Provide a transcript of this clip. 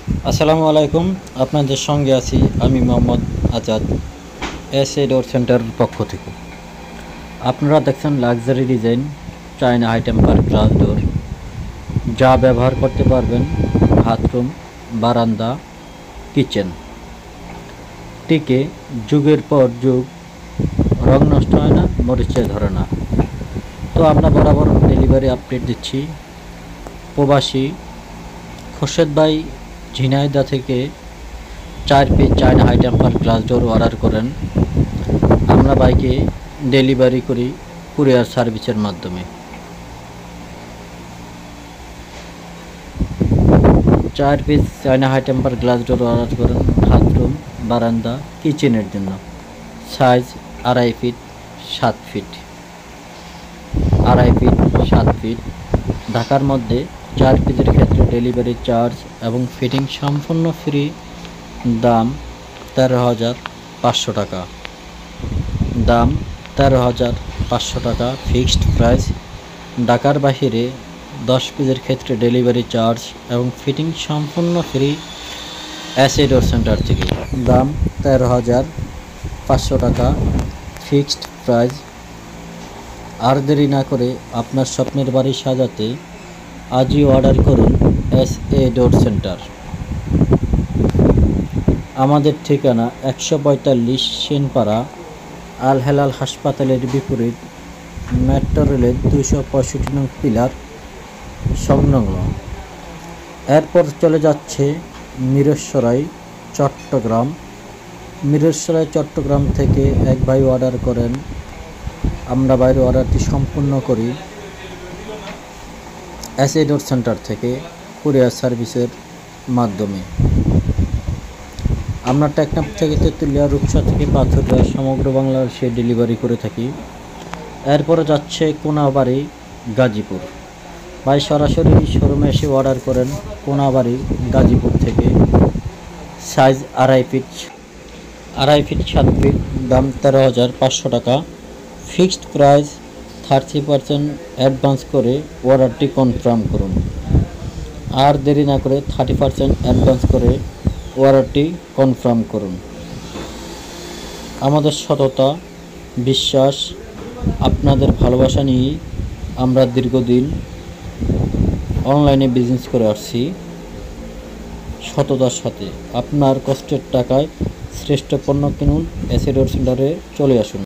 আসসালামু আলাইকুম। আপনাদের সঙ্গে আছি আমি মোহাম্মদ আজাদ, এসএ ডোর সেন্টারের পক্ষ থেকে। আপনারা দেখছেন luxury design China high temper glass door, যা ব্যবহার করতে পারবেন বাথরুম, বারান্দা, কিচেন। টিকে যুগের পর যুগ, রং নষ্ট হয় না, মরিচে ধরে না। তো আমরা বরাবর ডেলিভারি আপডেট দিচ্ছি। প্রবাসী খোরশেদ ভাই ঝিনাইদহ থেকে 4 piece China high temper glass door order করেন। আমরা বাইকে ডেলিভারি করি কুরিয়ার সার্ভিসের মাধ্যমে। 4 piece China high temper glass door order করেন বাথরুম, বারান্দা, কিচেনের জন্য। Size 2.5 feet 7 feet, 2.5 feet 7 feet. ঢাকার মধ্যে 4 পিসের ক্ষেত্রে ডেলিভারি চার্জ এবং ফিটিং সম্পূর্ণ ফ্রি। দাম 13,500 টাকা। দাম 13,500 টাকা ফিক্সড প্রাইস। ঢাকার বাহিরে 10 পিসের ক্ষেত্রে ডেলিভারি চার্জ এবং ফিটিং সম্পূর্ণ ফ্রি এসএ ডোর সেন্টার থেকে। দাম 13,500 টাকা ফিক্সড প্রাইস। আর দেরি না করে আপনার স্বপ্নের বাড়ি সাজাতে আজই অর্ডার করুন এসএ ডোর সেন্টার। আমাদের ঠিকানা 145 সেনপাড়া, আল হেলাল হাসপাতালের বিপরীত, মেট্রো রেলের 265 নং পিলার সংলগ্ন। এরপর চলে যাচ্ছে মিরসরাই, চট্টগ্রাম। মিরসরাই, চট্টগ্রাম থেকে এক ভাই অর্ডার করেন। আমরা বাইরে অর্ডারটি সম্পূর্ণ করি এসএ ডোর সেন্টার থেকে কুরিয়ার সার্ভিসের মাধ্যমে। আমরা টেকনাফ থেকে তেঁতুলিয়া, রূপসা থেকে পাথুরিয়া সমগ্র বাংলাদেশে ডেলিভারি করে থাকি। এরপরে যাচ্ছে কোনাবাড়ি, গাজীপুর। ভাই সরাসরি শোরুমে এসে অর্ডার করেন কোনাবাড়ি, গাজীপুর থেকে। Size 2.5 feet 7 feet. দাম 13,500 টাকা ফিক্সড প্রাইস। 30% অ্যাডভান্স করে অর্ডারটি কনফার্ম করুন। আর দেরি না করে 30% অ্যাডভান্স করে অর্ডারটি কনফার্ম করুন। আমাদের সততা, বিশ্বাস, আপনাদের ভালোবাসা নিয়ে আমরা দীর্ঘদিন অনলাইনে বিজনেস করে আসছি। সততার সাথে আপনার কষ্টের টাকায় শ্রেষ্ঠ পণ্য কিনুন। এসএ ডোর সেন্টারে চলে আসুন।